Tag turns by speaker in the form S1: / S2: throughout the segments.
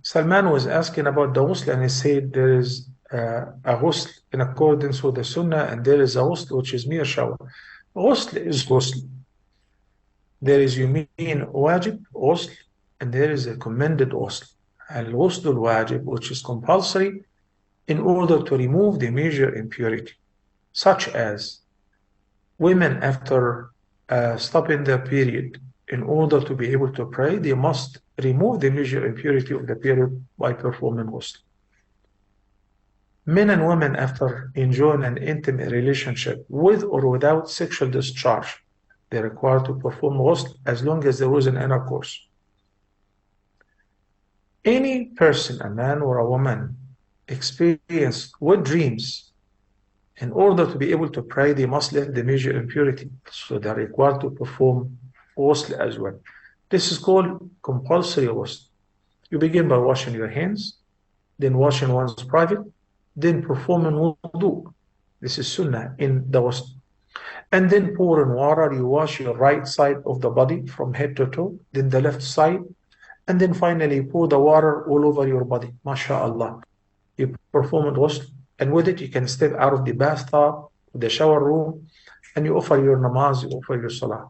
S1: Salman was asking about the ghusl, and he said there is a ghusl in accordance with the sunnah, and there is a ghusl which is mere shower. Ghusl is ghusl. There is يمين wajib ghusl, and there is a commended ghusl. Al-ghusl al-wajib, which is compulsory in order to remove the major impurity, such as women after stopping their period, in order to be able to pray, they must remove the major impurity of the period by performing ghusl. Men and women after enjoying an intimate relationship with or without sexual discharge, they're required to perform ghusl as long as there was an intercourse. Any person, a man or a woman, experienced wet dreams, in order to be able to pray, they must leave the major impurity. So they're required to perform ghusl as well. This is called compulsory ghusl. You begin by washing your hands, then washing one's private, then performing wudu. This is sunnah in the ghusl. And then pour in water, you wash your right side of the body from head to toe, then the left side, and then finally pour the water all over your body. MashaAllah. You perform ghusl, and with it you can step out of the bathtub, the shower room, and you offer your namaz, you offer your salah.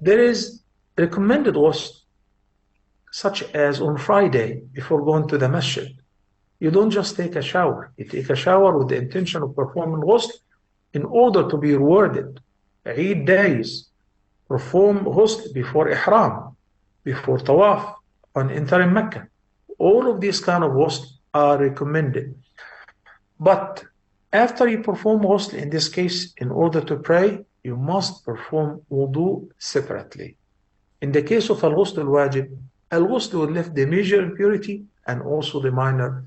S1: There is recommended ghusl, such as on Friday before going to the masjid. You don't just take a shower. You take a shower with the intention of performing ghusl in order to be rewarded. Eid days, perform ghusl before ihram, before tawaf, on entering Mecca. All of these kind of ghusl are recommended. But after you perform ghusl, in this case, in order to pray, you must perform wudu separately. In the case of al-ghusl al-wajib will lift the major impurity and also the minor